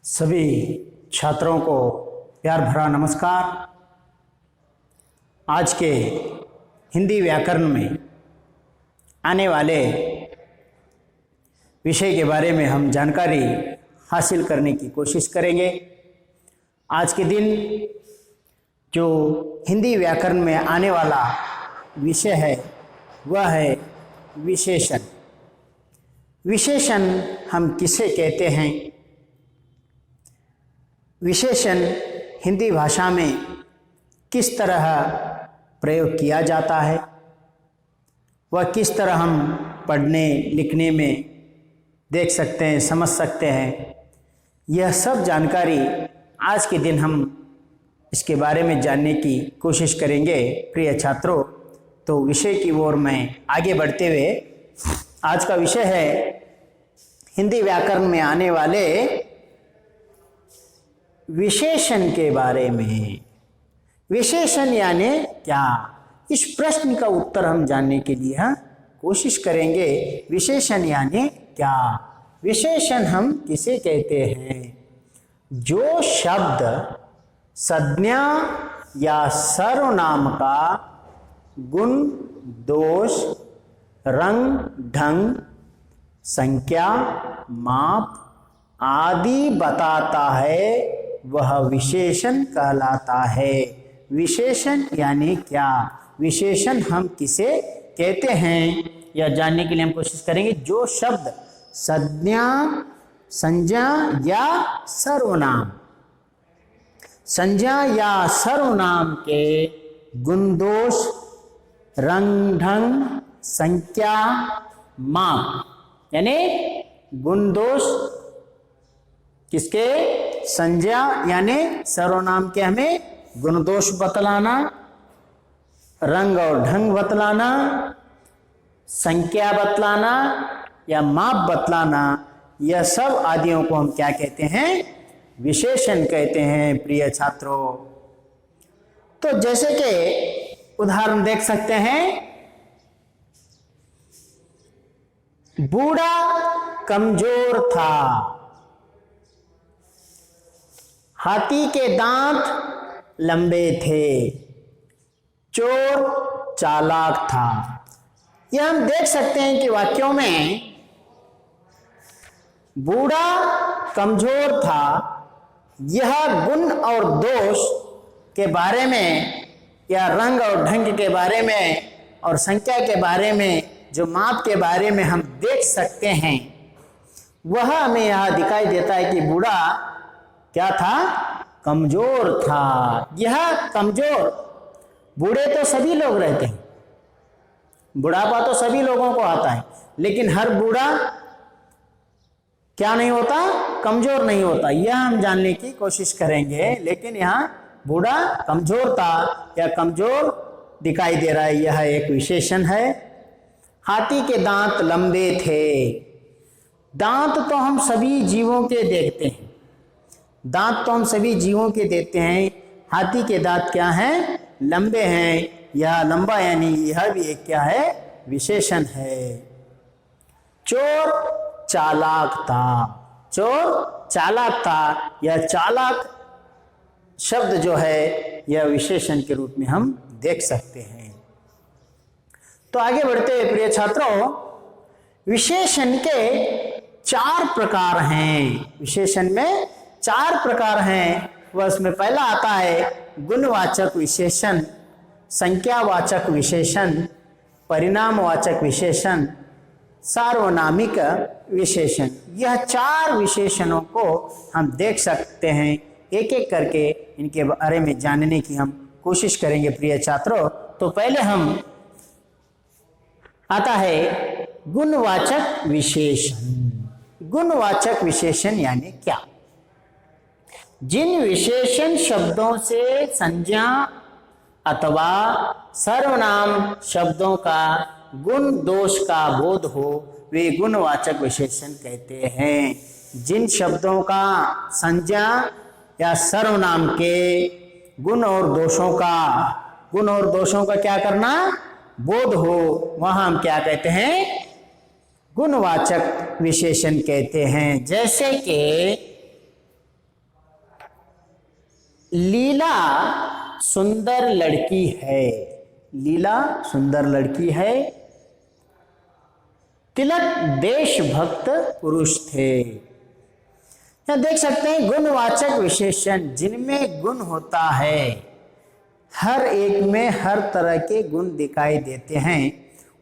सभी छात्रों को प्यार भरा नमस्कार। आज के हिंदी व्याकरण में आने वाले विषय के बारे में हम जानकारी हासिल करने की कोशिश करेंगे। आज के दिन जो हिंदी व्याकरण में आने वाला विषय है वह है विशेषण। विशेषण हम किसे कहते हैं? विशेषण हिंदी भाषा में किस तरह प्रयोग किया जाता है, वह किस तरह हम पढ़ने लिखने में देख सकते हैं, समझ सकते हैं, यह सब जानकारी आज के दिन हम इसके बारे में जानने की कोशिश करेंगे। प्रिय छात्रों, तो विषय की ओर मैं आगे बढ़ते हुए आज का विषय है हिंदी व्याकरण में आने वाले विशेषण के बारे में। विशेषण यानी क्या, इस प्रश्न का उत्तर हम जानने के लिए कोशिश करेंगे। विशेषण यानी क्या? विशेषण हम किसे कहते हैं? जो शब्द संज्ञा या सर्वनाम का गुण, दोष, रंग, ढंग, संख्या, माप आदि बताता है वह विशेषण कहलाता है। विशेषण यानी क्या? विशेषण हम किसे कहते हैं यह जानने के लिए हम कोशिश करेंगे। जो शब्द संज्ञा या सर्वनाम, संज्ञा या सर्वनाम के गुण, दोष, रंग, ढंग, संख्या, माप यानी गुण दोष किसके? संज्ञा यानी सर्वनाम के हमें गुण दोष बतलाना, रंग और ढंग बतलाना, संख्या बतलाना या माप बतलाना, यह सब आदियों को हम क्या कहते हैं? विशेषण कहते हैं। प्रिय छात्रों, तो जैसे कि उदाहरण देख सकते हैं, बूढ़ा कमजोर था, हाथी के दांत लंबे थे, चोर चालाक था। यह हम देख सकते हैं कि वाक्यों में बूढ़ा कमजोर था, यह गुण और दोष के बारे में या रंग और ढंग के बारे में और संख्या के बारे में, जो माप के बारे में हम देख सकते हैं, वह हमें यहाँ दिखाई देता है कि बूढ़ा क्या था? कमजोर था। यह कमजोर, बूढ़े तो सभी लोग रहते हैं, बुढ़ापा तो सभी लोगों को आता है, लेकिन हर बूढ़ा क्या नहीं होता? कमजोर नहीं होता। यह हम जानने की कोशिश करेंगे। लेकिन यहाँ बूढ़ा कमजोर था या कमजोर दिखाई दे रहा है, यह एक विशेषण है। हाथी के दांत लंबे थे। दांत तो हम सभी जीवों के देखते हैं, दांत तो हम सभी जीवों के देखते हैं। हाथी के दांत क्या हैं? लंबे हैं। यह लंबा यानी यह भी एक क्या है? विशेषण है। चोर चालाक था। चोर चालाक था। यह चालाक शब्द जो है यह विशेषण के रूप में हम देख सकते हैं। तो आगे बढ़ते हुए प्रिय छात्रों, विशेषण के 4 प्रकार हैं। विशेषण में 4 प्रकार हैं। वह उसमें पहला आता है गुणवाचक विशेषण, संख्यावाचक विशेषण, परिणामवाचक विशेषण, सार्वनामिक विशेषण। यह 4 विशेषणों को हम देख सकते हैं। एक एक करके इनके बारे में जानने की हम कोशिश करेंगे प्रिय छात्रों। तो पहले हम आता है गुणवाचक विशेषण। गुणवाचक विशेषण यानी क्या? जिन विशेषण शब्दों से संज्ञा अथवा सर्वनाम शब्दों का गुण दोष का बोध हो, वे गुणवाचक विशेषण कहते हैं। जिन शब्दों का संज्ञा या सर्वनाम के गुण और दोषों का क्या करना? बोध हो, वहां हम क्या कहते हैं? गुणवाचक विशेषण कहते हैं। जैसे कि लीला सुंदर लड़की है, लीला सुंदर लड़की है। तिलक देशभक्त पुरुष थे। यहां देख सकते हैं गुणवाचक विशेषण, जिनमें गुण होता है, हर एक में हर तरह के गुण दिखाई देते हैं,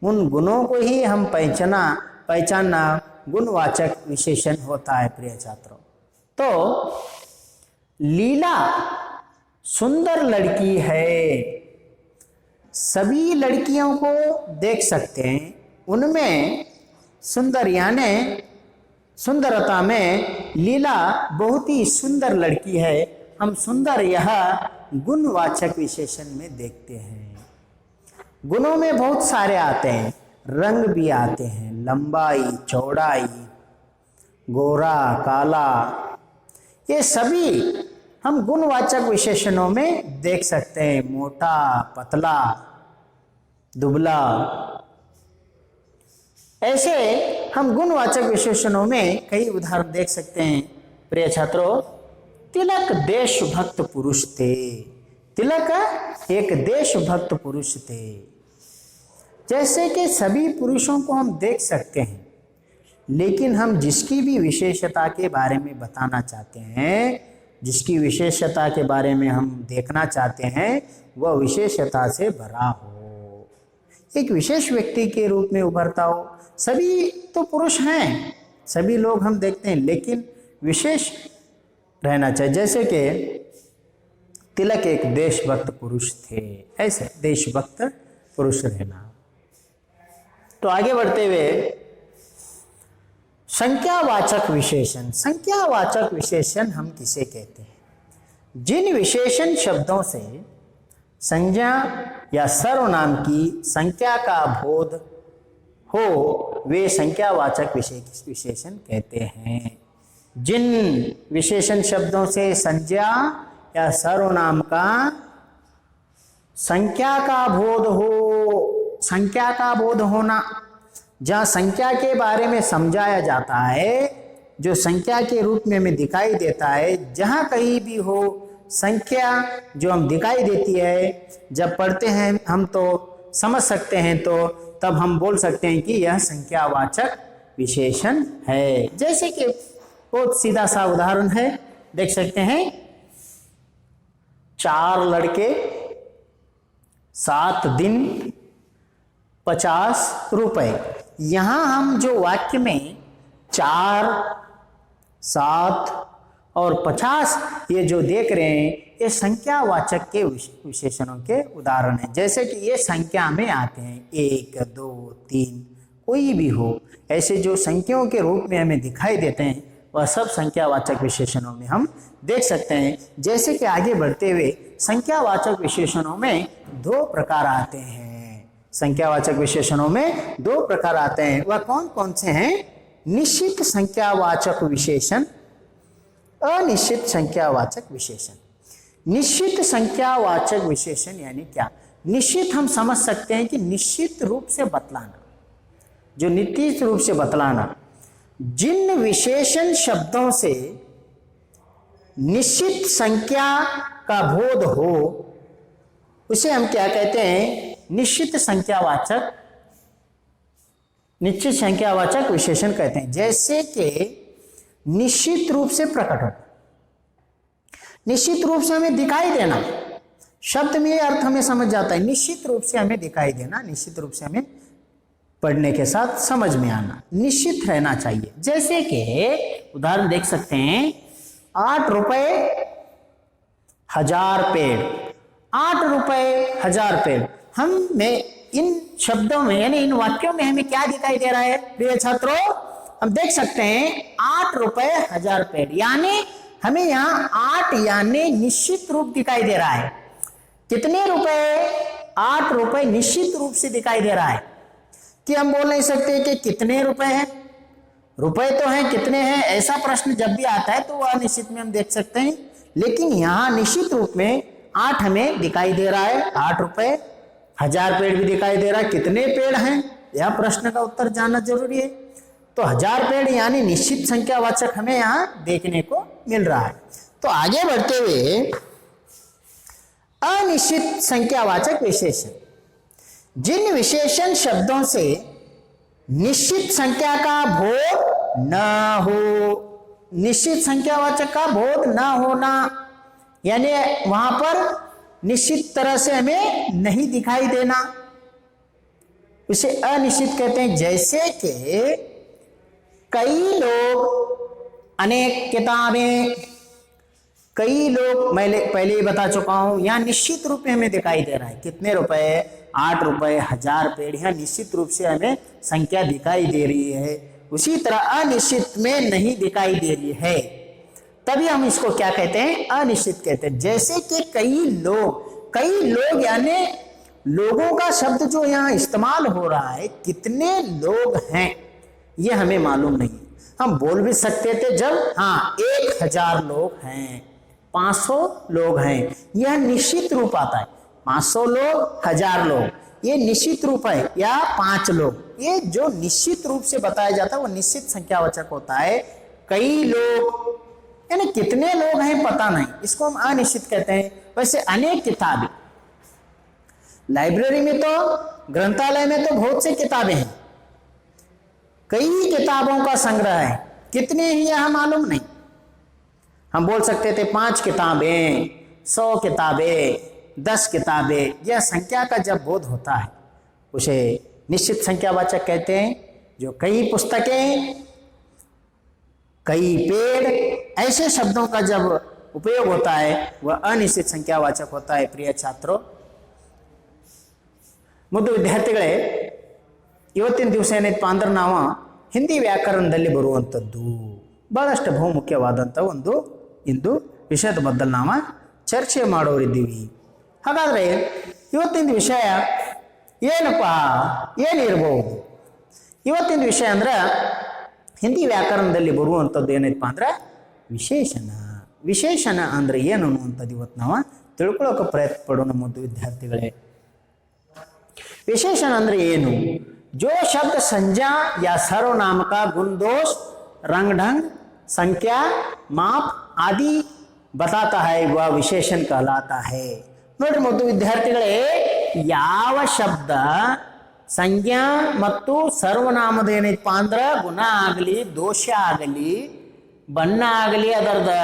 उन गुणों को ही हम पहचानना गुणवाचक विशेषण होता है प्रिय छात्रों। तो लीला सुंदर लड़की है, सभी लड़कियों को देख सकते हैं, उनमें सुंदर यानी सुंदरता में लीला बहुत ही सुंदर लड़की है। हम सुंदर यह गुणवाचक विशेषण में देखते हैं। गुणों में बहुत सारे आते हैं, रंग भी आते हैं, लंबाई, चौड़ाई, गोरा, काला, ये सभी हम गुणवाचक विशेषणों में देख सकते हैं। मोटा, पतला, दुबला, ऐसे हम गुणवाचक विशेषणों में कई उदाहरण देख सकते हैं प्रिय छात्रों। तिलक देशभक्त पुरुष थे, तिलक एक देशभक्त पुरुष थे। जैसे कि सभी पुरुषों को हम देख सकते हैं, लेकिन हम जिसकी भी विशेषता के बारे में बताना चाहते हैं, जिसकी विशेषता के बारे में हम देखना चाहते हैं, वह विशेषता से भरा हो, एक विशेष व्यक्ति के रूप में उभरता हो। सभी तो पुरुष हैं, सभी लोग हम देखते हैं, लेकिन विशेष रहना चाहिए। जैसे कि तिलक एक देशभक्त पुरुष थे, ऐसे देशभक्त पुरुष रहना। तो आगे बढ़ते हुए संख्यावाचक विशेषण। संख्यावाचक विशेषण हम किसे कहते हैं? जिन विशेषण शब्दों से संज्ञा या सर्वनाम की संख्या का बोध हो, वे संख्यावाचक विशेषण कहते हैं। जिन विशेषण शब्दों से संज्ञा या सर्वनाम का संख्या का बोध हो, संख्या का बोध होना, जहाँ संख्या के बारे में समझाया जाता है, जो संख्या के रूप में हमें दिखाई देता है, जहाँ कहीं भी हो संख्या जो हम दिखाई देती है, जब पढ़ते हैं हम तो समझ सकते हैं, तो तब हम बोल सकते हैं कि यह संख्यावाचक विशेषण है। जैसे कि बहुत सीधा सा उदाहरण है, देख सकते हैं 4 लड़के 7 दिन 50 रुपए। यहाँ हम जो वाक्य में 4, 7 और 50 ये जो देख रहे हैं, ये संख्यावाचक के विशेषणों के उदाहरण हैं। जैसे कि ये संख्या में आते हैं, 1, 2, 3, कोई भी हो, ऐसे जो संख्याओं के रूप में हमें दिखाई देते हैं, वह सब संख्यावाचक विशेषणों में हम देख सकते हैं। जैसे कि आगे बढ़ते हुए संख्यावाचक विशेषणों में 2 प्रकार आते हैं। संख्यावाचक विशेषणों में 2 प्रकार आते हैं, वह कौन कौन से हैं? निश्चित संख्यावाचक विशेषण, अनिश्चित संख्यावाचक विशेषण। निश्चित संख्यावाचक विशेषण यानी क्या? निश्चित हम समझ सकते हैं कि निश्चित रूप से बतलाना, जो निश्चित रूप से बतलाना। जिन विशेषण शब्दों से निश्चित संख्या का बोध हो, उसे हम क्या कहते हैं? निश्चित संख्यावाचक विशेषण कहते हैं। जैसे कि निश्चित रूप से प्रकट हो, निश्चित रूप से हमें दिखाई देना, शब्द में अर्थ हमें समझ जाता है। निश्चित रूप से हमें दिखाई देना, निश्चित रूप से हमें पढ़ने के साथ समझ में आना, निश्चित रहना चाहिए। जैसे कि उदाहरण देख सकते हैं, 8 रुपए 1000 पेड़, 8 रुपए 1000 पेड़। हमें इन शब्दों में यानी इन वाक्यों में हमें क्या दिखाई दे रहा है प्रिय छात्रों? हम देख सकते हैं 8 रुपए 1000 पेड़, यानी हमें यहाँ 8 यानी निश्चित रूप दिखाई दे रहा है। कितने रुपए? 8 रुपए निश्चित रूप से दिखाई दे रहा है, कि हम बोल नहीं सकते कि कितने रुपए हैं। रुपए तो हैं, कितने हैं, ऐसा प्रश्न जब भी आता है तो वह निश्चित में हम देख सकते हैं, लेकिन यहाँ निश्चित रूप में 8 हमें दिखाई दे रहा है। 8 रुपए 1000 पेड़ भी दिखाई दे रहा है। कितने पेड़ हैं, यह प्रश्न का उत्तर जानना जरूरी है। तो 1000 पेड़ यानी निश्चित संख्यावाचक हमें यहाँ देखने को मिल रहा है। तो आगे बढ़ते हुए अनिश्चित संख्यावाचक विशेषण, जिन विशेषण शब्दों से निश्चित संख्या का बोध न हो, निश्चित संख्यावाचक का बोध न होना, यानी वहां पर निश्चित तरह से हमें नहीं दिखाई देना, उसे अनिश्चित कहते हैं। जैसे कि कई लोग, अनेक किताबें, कई लोग, मैं पहले ही बता चुका हूं, यहां निश्चित रूप में हमें दिखाई दे रहा है कितने रुपए, 8 रुपए, 1000 पेड़, यहां निश्चित रूप से हमें संख्या दिखाई दे रही है। उसी तरह अनिश्चित में नहीं दिखाई दे रही है, तभी हम इसको क्या कहते हैं, अनिश्चित कहते हैं। जैसे कि कई लोग यानी लोगों का शब्द जो यहाँ इस्तेमाल हो रहा है, कितने लोग हैं ये हमें मालूम नहीं। हम बोल भी सकते थे जब 1000 लोग हैं, 500 लोग हैं, यह निश्चित रूप आता है। 500 लोग, 1000 लोग, ये निश्चित रूप है, या 5 लोग, ये जो निश्चित रूप से बताया जाता है वो निश्चित संख्यावाचक होता है। कई लोग यानी कितने लोग हैं पता नहीं, इसको हम अनिश्चित कहते हैं। वैसे अनेक किताबें, लाइब्रेरी में तो, ग्रंथालय में तो बहुत सी किताबें हैं, कई किताबों का संग्रह है, कितने ही यह मालूम नहीं। हम बोल सकते थे 5 किताबें, 100 किताबें, 10 किताबें, यह संख्या का जब बोध होता है उसे निश्चित संख्यावाचक कहते हैं। जो कई पुस्तकें, कई पेड़, ऐसे शब्दों का जब उपयोग होता है वह अनिश्चित संख्यावाचक होता है। प्रिय छात्रों, ಮುದ್ದು ವಿದ್ಯಾರ್ಥಿಗಳೇ, ಇವತ್ತಿನ ದಿವಸ ಏನೈತಪ್ಪ ಅಂದ್ರೆ ನಾವು ಹಿಂದಿ ವ್ಯಾಕರಣದಲ್ಲಿ ಬರುವಂಥದ್ದು ಬಹಳಷ್ಟು ಬಹುಮುಖ್ಯವಾದಂಥ ಒಂದು ಇಂದು ವಿಷಯದ ಬಗ್ಗೆ ನಾವು ಚರ್ಚೆ ಮಾಡೋರಿದ್ದೀವಿ. ಹಾಗಾದರೆ ಇವತ್ತಿನ ವಿಷಯ ಏನಪ್ಪ, ಏನಿರ್ಬೋದು? ಇವತ್ತಿನ ವಿಷಯ ಅಂದ್ರೆ ಹಿಂದಿ ವ್ಯಾಕರಣದಲ್ಲಿ ಬರುವಂಥದ್ದು ಏನೈತಪ್ಪ ಅಂದ್ರೆ ವಿಶೇಷಣ. ವಿಶೇಷಣ ಅಂದರೆ ಏನು ಅನ್ನುವಂಥದ್ದು ಇವತ್ತು ನಾವು ತಿಳ್ಕೊಳ್ಳೋಕೆ ಪ್ರಯತ್ನ ಪಡೋಣ ಮುದ್ದು ವಿದ್ಯಾರ್ಥಿಗಳೇ. विशेषण अंदर ಏನು? जो शब्द संज्ञा या सर्वनाम का गुण दोष, रंग ढंग, संख्या, माप आदि बताता है वह विशेषण कहलाता है. ನೋಡಿ ಮುದ್ದು ವಿದ್ಯಾರ್ಥಿಗಳೇ, ಯಾವ ಶಬ್ದ ಸಂಜ್ಞಾ ಮತ್ತು ಸರ್ವನಾಮದ ಏನೈತಪ್ಪ ಅಂದ್ರೆ ಗುಣ ಆಗಲಿ, ದೋಷ ಆಗಲಿ, ಬಣ್ಣ ಆಗಲಿ, ಅದರದ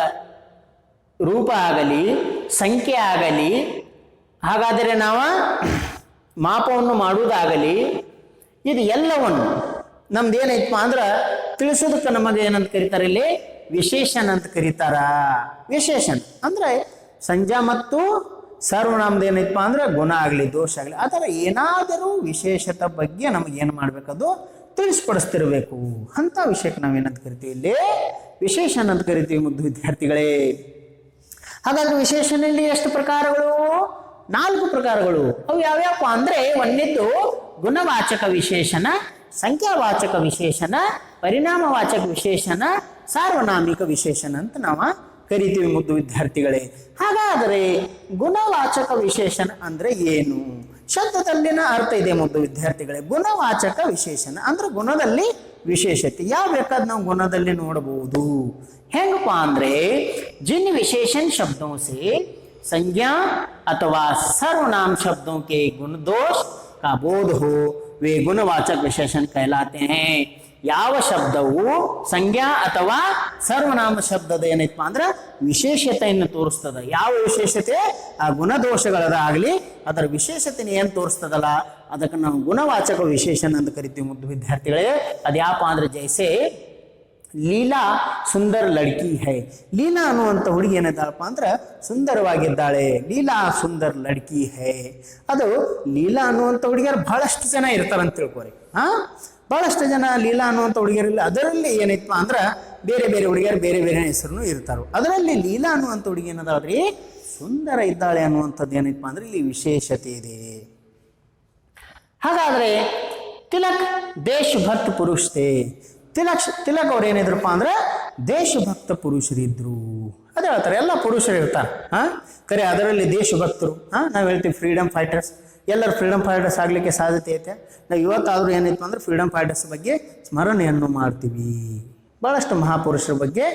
ರೂಪ ಆಗಲಿ, ಸಂಖ್ಯೆ ಆಗಲಿ, ಹಾಗಾದರೆ ನಾವು ಮಾಪವನ್ನು ಮಾಡುವುದಾಗಲಿ, ಇದು ಎಲ್ಲವನ್ನು ನಮ್ದು ಏನೈತಪ್ಪ ಅಂದ್ರೆ ತಿಳಿಸೋದಕ್ಕೆ ನಮಗೆ ಏನಂತ ಕರೀತಾರೆ, ಇಲ್ಲಿ ವಿಶೇಷಣ ಅಂತ ಕರೀತಾರ. ವಿಶೇಷಣ ಅಂದ್ರೆ ಸಂಜ್ಞಾ ಮತ್ತು ಸರ್ವನಾಮದ ಏನೈತಪ್ಪ ಅಂದ್ರೆ ಗುಣ ಆಗಲಿ, ದೋಷ ಆಗಲಿ, ಆ ಥರ ಏನಾದರೂ ವಿಶೇಷತೆ ಬಗ್ಗೆ ನಮಗೇನು ಮಾಡಬೇಕದು ತಿಳಿಸ್ಪಡಿಸ್ತಿರ್ಬೇಕು. ಅಂಥ ವಿಷಯಕ್ಕೆ ನಾವೇನಂತ ಕರಿತೀವಿ, ಇಲ್ಲಿ ವಿಶೇಷಣ ಅಂತ ಕರಿತೀವಿ ಮುದ್ದು ವಿದ್ಯಾರ್ಥಿಗಳೇ. ಹಾಗಾದ್ರೆ ವಿಶೇಷಣದಲ್ಲಿ ಎಷ್ಟು ಪ್ರಕಾರಗಳು? 4 ಪ್ರಕಾರಗಳು. ಅವು ಯಾವ್ಯಾವ ಅಂದ್ರೆ, ಒಂದನೇದ್ದು ಗುಣವಾಚಕ ವಿಶೇಷಣ, ಸಂಖ್ಯಾವಾಚಕ ವಿಶೇಷಣ, ಪರಿಣಾಮವಾಚಕ ವಿಶೇಷಣ, ಸಾರ್ವನಾಮಿಕ ವಿಶೇಷಣ ಅಂತ ನಾವು ಕರಿತೀವಿ ಮುದ್ದು ವಿದ್ಯಾರ್ಥಿಗಳೇ. ಹಾಗಾದರೆ ಗುಣವಾಚಕ ವಿಶೇಷಣ ಅಂದ್ರೆ ಏನು? ಶಬ್ದದಲ್ಲಿನ ಅರ್ಥ ಇದೆ ಮುದ್ದು ವಿದ್ಯಾರ್ಥಿಗಳೇ. ಗುಣವಾಚಕ ವಿಶೇಷಣ ಅಂದ್ರೆ ಗುಣದಲ್ಲಿ ವಿಶೇಷತೆ. ಯಾವ ಬೇಕಾದ ನಾವು ಗುಣದಲ್ಲಿ ನೋಡಬಹುದು. ಹೆಂಗಪ್ಪ ಅಂದ್ರೆ, ಜಿನ್ ವಿಶೇಷಣ ಶಬ್ದೋं से संज्ञा अथवा सर्वनाम शब्दों के गुण दोष का बोध हो वे गुणवाचक विशेषण कहलाते हैं. ಯಾವ ಶಬ್ದವು ಸಂಜ್ಞಾ ಅಥವಾ ಸರ್ವನಾಮ ಶಬ್ದದ ಏನೈತಪ್ಪ ಅಂದ್ರೆ ವಿಶೇಷತೆಯನ್ನು ತೋರಿಸ್ತದ. ಯಾವ ವಿಶೇಷತೆ? ಆ ಗುಣದೋಷಗಳದಾಗಲಿ ಅದರ ವಿಶೇಷತೆಯನ್ನು ಏನು ತೋರಿಸ್ತದಲ್ಲ ಅದಕ್ಕೆ ನಾವು ಗುಣವಾಚಕ ವಿಶೇಷಣ ಅಂತ ಕರಿತೀವಿ ಮುದ್ದು ವಿದ್ಯಾರ್ಥಿಗಳೇ. ಅದ್ಯಾಪ ಅಂದ್ರೆ, ಜೈಸೆ ಲೀಲಾ ಸುಂದರ ಲಡ್ಕಿ ಹೈ. ಲೀಲಾ ಅನ್ನುವಂಥ ಹುಡುಗಿ ಏನಿದ್ದಾಳಪ್ಪ ಅಂದ್ರೆ ಸುಂದರವಾಗಿದ್ದಾಳೆ. ಲೀಲಾ ಸುಂದರ ಲಡ್ಕಿ ಹೈ. ಅದು ಲೀಲಾ ಅನ್ನುವಂಥ ಹುಡುಗಿಯರು ಬಹಳಷ್ಟು ಜನ ಇರ್ತಾರಂತ ತಿಳ್ಕೊರಿ. ಬಹಳಷ್ಟು ಜನ ಲೀಲಾ ಅನ್ನುವಂಥ ಹುಡುಗಿಯರಿಲ್ಲ. ಅದರಲ್ಲಿ ಏನೈತಪ್ಪ ಅಂದ್ರೆ ಬೇರೆ ಬೇರೆ ಹುಡುಗಿಯರು ಬೇರೆ ಬೇರೆ ಹೆಸರು ಇರ್ತಾರ. ಅದರಲ್ಲಿ ಲೀಲಾ ಅನ್ನುವಂಥ ಹುಡುಗಿ ಏನದಾಳ್ರಿ ಸುಂದರ ಇದ್ದಾಳೆ ಅನ್ನುವಂಥದ್ದು ಏನೈತಪ್ಪ ಅಂದ್ರೆ ಇಲ್ಲಿ ವಿಶೇಷತೆ ಇದೆ. ಹಾಗಾದ್ರೆ ತಿಲಕ್ ದೇಶಭಕ್ತ ಪುರುಷ ತೇ. ತಿಲಕ್ ಅವ್ರು ಏನಿದ್ರಪ್ಪ ಅಂದ್ರೆ ದೇಶಭಕ್ತ ಪುರುಷರಿದ್ರು. ಅದೇ ಹೇಳ್ತಾರೆ, ಎಲ್ಲ ಪುರುಷರು ಇರ್ತಾರೆ. ಕರೆ ಅದರಲ್ಲಿ ದೇಶಭಕ್ತರು, ನಾವು ಹೇಳ್ತೀವಿ ಫ್ರೀಡಮ್ ಫೈಟರ್ಸ್. ಎಲ್ಲರೂ ಫ್ರೀಡಮ್ ಫೈಟರ್ಸ್ ಆಗಲಿಕ್ಕೆ ಸಾಧ್ಯತೆ ಐತೆ. ನಾವು ಇವತ್ತಾದರೂ ಏನಿತ್ತು ಅಂದ್ರೆ ಫ್ರೀಡಮ್ ಫೈಟರ್ಸ್ ಬಗ್ಗೆ ಸ್ಮರಣೆಯನ್ನು ಮಾಡ್ತೀವಿ. ಭಾಳಷ್ಟು ಮಹಾಪುರುಷರ ಬಗ್ಗೆ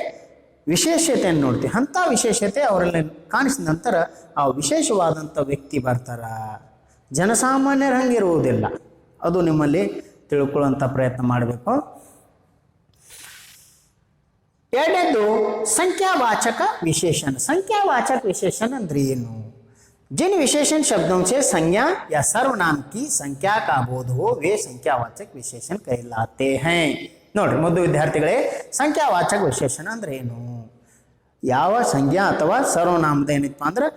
ವಿಶೇಷತೆಯನ್ನು ನೋಡ್ತೀವಿ. ಅಂಥ ವಿಶೇಷತೆ ಅವರಲ್ಲಿ ಕಾಣಿಸಿದ ನಂತರ ಆ ವಿಶೇಷವಾದಂಥ ವ್ಯಕ್ತಿ ಬರ್ತಾರ. ಜನಸಾಮಾನ್ಯರ ಹಂಗಿರುವುದಿಲ್ಲ. ಅದು ನಿಮ್ಮಲ್ಲಿ ತಿಳ್ಕೊಳ್ಳುವಂಥ ಪ್ರಯತ್ನ ಮಾಡಬೇಕು. ಎರಡನೇದು संख्यावाचक विशेषण. संख्यावाचक विशेषण ಅಂದ್ರೆ ಏನು? जिन विशेषण शब्दों से संज्ञा या सर्वनाम की संख्या का बोध हो वे संख्यावाचक विशेषण कहलाते हैं. ನೋಡ್ರಿ ಮೊದಲು ವಿದ್ಯಾರ್ಥಿಗಳೇ, ಸಂಖ್ಯಾವಾಚಕ ವಿಶೇಷಣ ಅಂದ್ರೆ ಏನು? ಯಾವ ಸಂಜ್ಞಾ ಅಥವಾ ಸರ್ವನಾಮದ ಏನಪ್ಪ ಅಂದ್ರೆ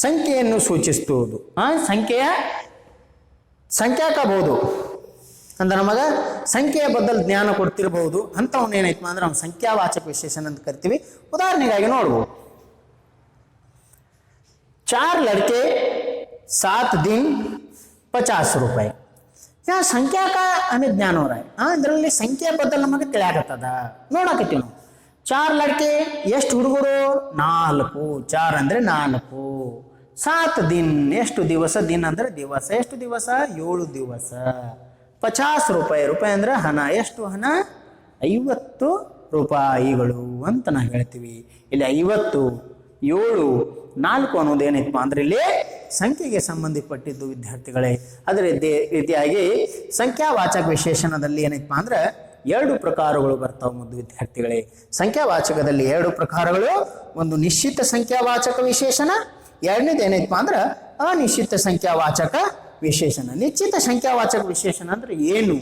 ಸಂಖ್ಯೆಯನ್ನು ಸೂಚಿಸುವುದು. ಸಂಖ್ಯಾಕ ಬೋದು ಅಂದ್ರೆ ನಮಗೆ ಸಂಖ್ಯೆಯ ಬದಲು ಜ್ಞಾನ ಕೊಡ್ತಿರಬಹುದು. ಅಂಥವನ್ನ ಏನೈತಪ್ಪ ಅಂದ್ರೆ ನಾವು ಸಂಖ್ಯಾವಾಚಕ ವಿಶೇಷಣ ಅಂತ ಕರಿತೀವಿ. ಉದಾಹರಣೆಗಾಗಿ ನೋಡ್ಬೋದು, 4 लड़के 7 दिन 50 रुपये. यहाँ संख्या का हमें ज्ञान हो रहा है. ಇದರಲ್ಲಿ ಸಂಖ್ಯೆ ಬದಲು ನಮಗೆ ತಿಳಿಯಾಕತ್ತದ. ನೋಡಕತ್ತೀವಿ ನಾವು 4 ಲಡ್ಕೆ ಎಷ್ಟು ಹುಡುಗರು? 4. 4 ಅಂದ್ರೆ 4. 7 ದಿನ ಎಷ್ಟು ದಿವಸ? ದಿನ ಅಂದ್ರೆ ದಿವಸ. ಎಷ್ಟು ದಿವಸ? 7 ದಿವಸ. 50 ರೂಪಾಯಿ. ರೂಪಾಯಿ ಅಂದ್ರೆ ಹಣ. ಎಷ್ಟು ಹಣ? 50 ರೂಪಾಯಿಗಳು ಅಂತ ನಾವು ಹೇಳ್ತೀವಿ. ಇಲ್ಲಿ 50, 7, 4 ಅನ್ನೋದು ಏನೈತಪ್ಪ ಅಂದ್ರೆ ಇಲ್ಲಿ ಸಂಖ್ಯೆಗೆ ಸಂಬಂಧಪಟ್ಟಿದ್ದು ವಿದ್ಯಾರ್ಥಿಗಳೇ. ಅದರ ರೀತಿಯಾಗಿ ಸಂಖ್ಯಾವಾಚಕ ವಿಶೇಷಣದಲ್ಲಿ ಏನೈತಪ್ಪ ಅಂದ್ರೆ 2 ಪ್ರಕಾರಗಳು ಬರ್ತಾವ ಮುದ್ದು ವಿದ್ಯಾರ್ಥಿಗಳೇ. ಸಂಖ್ಯಾವಾಚಕದಲ್ಲಿ 2 ಪ್ರಕಾರಗಳು. ಒಂದು ನಿಶ್ಚಿತ ಸಂಖ್ಯಾವಾಚಕ ವಿಶೇಷಣ, ಎರಡನೇದು ಏನೈತಪ್ಪ ಅಂದ್ರೆ ಅನಿಶ್ಚಿತ ಸಂಖ್ಯಾವಾಚಕ विशेषण. निश्चित संख्यावाचक विशेषण अंदर ಏನು?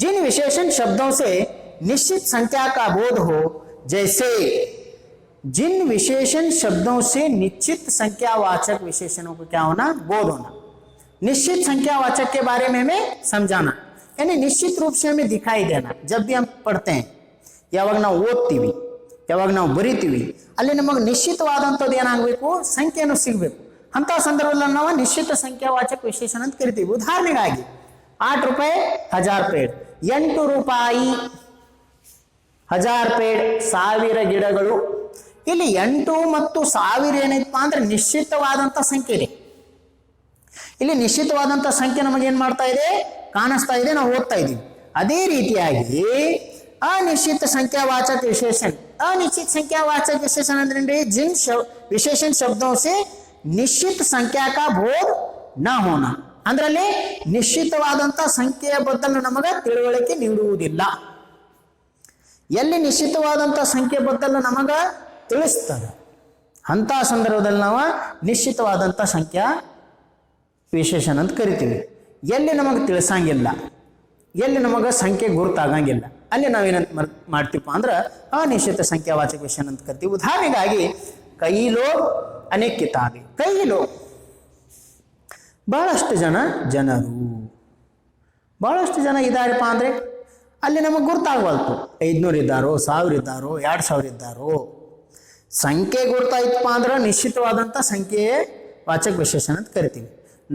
जिन विशेषण शब्दों से निश्चित संख्या का बोध हो, जैसे जिन विशेषण शब्दों से निश्चित संख्यावाचक विशेषणों को क्या होना? बोध होना. निश्चित संख्यावाचक के बारे में हमें समझाना, यानी निश्चित रूप से हमें दिखाई देना. जब भी हम पढ़ते हैं, ಯಾವಾಗ ನಾವು ಓದ್ತೀವಿ, ಯಾವಾಗ ನಾವು ಬರಿತೀವಿ, ಅಲ್ಲಿ ನಮಗೆ ನಿಶ್ಚಿತವಾದಂಥದ್ದು ಏನಾಗಬೇಕು? ಸಂಖ್ಯೆಯನ್ನು ಸಿಗಬೇಕು. ಅಂತ ಸಂದರ್ಭದಲ್ಲಿ ನಾವು ನಿಶ್ಚಿತ ಸಂಖ್ಯಾವಾಚಕ ವಿಶೇಷಣ ಅಂತ ಕರಿತೀವಿ. ಉದಾಹರಣೆಗಾಗಿ 8 ರೂಪಾಯಿ 1000 ಪೇಡ್, 8 ರೂಪಾಯಿ 1000 ಪೇಡ್, 1000 ಗಿಡಗಳು. ಇಲ್ಲಿ 8 ಮತ್ತು 1000 ಏನೈತಪ್ಪ ಅಂದ್ರೆ ನಿಶ್ಚಿತವಾದಂಥ ಸಂಖ್ಯೆ ಇದೆ. ಇಲ್ಲಿ ನಿಶ್ಚಿತವಾದಂಥ ಸಂಖ್ಯೆ ನಮಗೇನು ಮಾಡ್ತಾ ಇದೆ? ಕಾಣಿಸ್ತಾ ಇದೆ, ನಾವು ಓದ್ತಾ ಇದ್ದೀವಿ. ಅದೇ ರೀತಿಯಾಗಿ अनिश्चित संख्यावाचक विशेषण. अनिश्चित संख्यावाचक विशेषण ಅಂದ್ರೆ जिन विशेषण शब्दों से निश्चित संख्या का बोध न होना. ಅಂದ್ರಲ್ಲಿ ನಿಶ್ಚಿತವಾದಂಥ ಸಂಖ್ಯೆಯ ಬದಲು ನಮಗೆ ತಿಳುವಳಿಕೆ ನೀಡುವುದಿಲ್ಲ. ಎಲ್ಲಿ ನಿಶ್ಚಿತವಾದಂಥ ಸಂಖ್ಯೆ ಬದಲು ನಮಗೆ ತಿಳಿಸ್ತದೆ ಅಂತ ಸಂದರ್ಭದಲ್ಲಿ ನಾವು ನಿಶ್ಚಿತವಾದಂಥ ಸಂಖ್ಯಾ ವಿಶೇಷಣ ಅಂತ ಕರಿತೀವಿ. ಎಲ್ಲಿ ನಮಗೆ ತಿಳಿಸಂಗಿಲ್ಲ, ಎಲ್ಲಿ ನಮಗೆ ಸಂಖ್ಯೆ ಗುರುತಾಗಂಗಿಲ್ಲ, ಅಲ್ಲಿ ನಾವೇನಂತ ಮಾಡ್ತೀವಪ್ಪ ಅಂದ್ರೆ ಅನಿಶ್ಚಿತ ಸಂಖ್ಯಾವಾಚಕ ವಿಶೇಷಣ ಅಂತ ಕರಿತೀವಿ. ಉದಾಹರಣೆಗಾಗಿ ಕೈ ಲೋಗ್ ಅನೇಕ ಕಿತಾಬೆ. ಕೈ ಲೋಗ್ ಬಹಳಷ್ಟು ಜನರು, ಬಹಳಷ್ಟು ಜನ ಇದ್ದಾರಪ್ಪ ಅಂದರೆ ಅಲ್ಲಿ ನಮಗೆ ಗುರ್ತಾಗವಲ್ತು. 500 ಇದ್ದಾರೋ, 1000 ಇದ್ದಾರೋ, 2000 ಇದ್ದಾರೋ. ಸಂಖ್ಯೆ ಗುರ್ತಾಯ್ತಪ್ಪ ಅಂದ್ರೆ ನಿಶ್ಚಿತವಾದಂಥ ಸಂಖ್ಯೆಯ ವಾಚಕ ವಿಶೇಷಣ ಅಂತ ಕರಿತೀವಿ.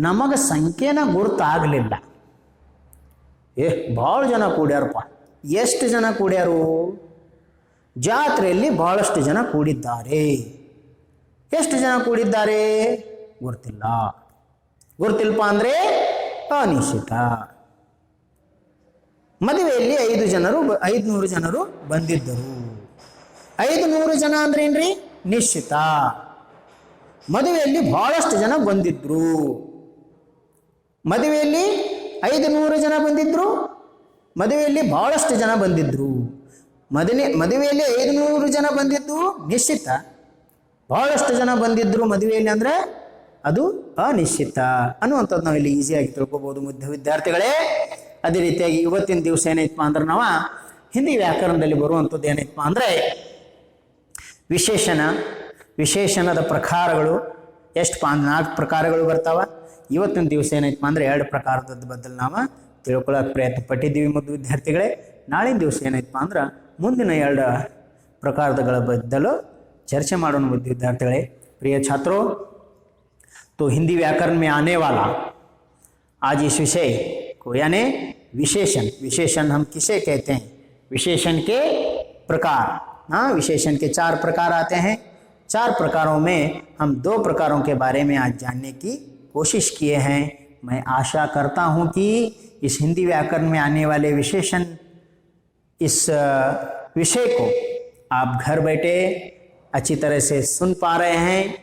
ನಮಗೆ ಸಂಖ್ಯೆನ ಗುರ್ತಾಗಲಿಲ್ಲ, ಭಾಳ ಜನ ಕೂಡ್ಯಾರಪ್ಪ. ಎಷ್ಟು ಜನ ಕೂಡ್ಯಾರು? ಜಾತ್ರೆಯಲ್ಲಿ ಬಹಳಷ್ಟು ಜನ ಕೂಡಿದ್ದಾರೆ. ಎಷ್ಟು ಜನ ಕೂಡಿದ್ದಾರೆ? ಗೊತ್ತಿಲ್ಲ. ಗೊತ್ತಿಲ್ಲಪ್ಪ ಅಂದರೆ ಅನಿಶ್ಚಿತ. ಮದುವೆಯಲ್ಲಿ 500 ಜನರು ಬಂದಿದ್ದರು. 500 ಜನ ಅಂದ್ರೆ ಏನ್ರಿ? ನಿಶ್ಚಿತ. ಮದುವೆಯಲ್ಲಿ ಬಹಳಷ್ಟು ಜನ ಬಂದಿದ್ರು. ಮದುವೆಯಲ್ಲಿ 500 ಜನ ಬಂದಿದ್ರು, ಮದುವೆಯಲ್ಲಿ ಬಹಳಷ್ಟು ಜನ ಬಂದಿದ್ರು. ಮದುವೆಯಲ್ಲಿ 500 ಜನ ಬಂದಿದ್ದು ನಿಶ್ಚಿತ, ಬಹಳಷ್ಟು ಜನ ಬಂದಿದ್ರು ಮದುವೆಯಲ್ಲಿ ಅಂದ್ರೆ ಅದು ಅನಿಶ್ಚಿತ ಅನ್ನುವಂಥದ್ದು ನಾವು ಇಲ್ಲಿ ಈಸಿಯಾಗಿ ತಿಳ್ಕೊಬಹುದು ವಿದ್ಯಾರ್ಥಿಗಳೇ. ಅದೇ ರೀತಿಯಾಗಿ ಇವತ್ತಿನ ದಿವಸ ಏನೈತಪ್ಪ ಅಂದ್ರೆ ನಾವು ಹಿಂದಿ ವ್ಯಾಕರಣದಲ್ಲಿ ಬರುವಂಥದ್ದು ಏನೈತಪ್ಪ ಅಂದರೆ ವಿಶೇಷಣದ ಪ್ರಕಾರಗಳು ಎಷ್ಟಪ್ಪ ಅಂದ್ರೆ 4 ಪ್ರಕಾರಗಳು ಬರ್ತಾವ. ಇವತ್ತಿನ ದಿವಸ ಏನೈತಪ್ಪ ಅಂದ್ರೆ 2 ಪ್ರಕಾರದ ಬದಲು ನಾವು ತಿಳ್ಕೊಳ್ಳೋಕೆ ಪ್ರಯತ್ನ ಪಟ್ಟಿದ್ದೀವಿ ಮುದ್ದು ವಿದ್ಯಾರ್ಥಿಗಳೇ. ನಾಳಿನ ದಿವಸ ಏನೈತಪ್ಪ ಅಂದ್ರೆ ಮುಂದಿನ 2 ಪ್ರಕಾರಗಳ ಬದಲು चर्चा ಮಾಡೋಣ मुद्दे विद्यार्थियों। प्रिय छात्रों, तो हिंदी व्याकरण में आने वाला आज इस विषय को यानी विशेषण हम किसे कहते हैं? विशेषण के प्रकार। हाँ, विशेषण के 4 प्रकार आते हैं। 4 प्रकारों में हम 2 प्रकारों के बारे में आज जानने की कोशिश किए हैं। मैं आशा करता हूँ कि इस हिंदी व्याकरण में आने वाले विशेषण इस विषय को आप घर बैठे अच्छी तरह से सुन पा रहे हैं,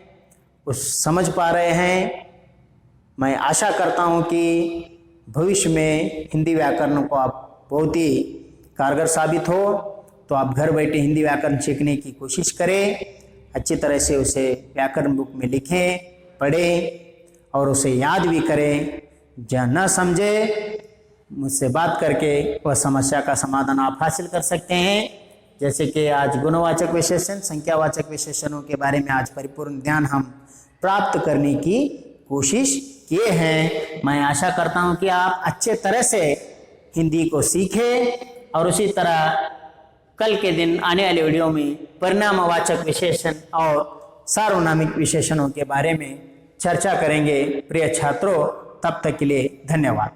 कुछ समझ पा रहे हैं। मैं आशा करता हूं कि भविष्य में हिंदी व्याकरण को आप बहुत ही कारगर साबित हो। तो आप घर बैठे हिंदी व्याकरण सीखने की कोशिश करें, अच्छी तरह से उसे व्याकरण बुक में लिखें, पढ़ें और उसे याद भी करें। जहाँ न समझे मुझसे बात करके वह समस्या का समाधान आप हासिल कर सकते हैं। जैसे कि आज गुणवाचक विशेषण, संख्यावाचक विशेषणों के बारे में आज परिपूर्ण ज्ञान हम प्राप्त करने की कोशिश किए हैं। मैं आशा करता हूं कि आप अच्छे तरह से हिंदी को सीखें और उसी तरह कल के दिन आने वाले वीडियो में परिणामवाचक विशेषण और सार्वनामिक विशेषणों के बारे में चर्चा करेंगे। प्रिय छात्रों, तब तक के लिए धन्यवाद।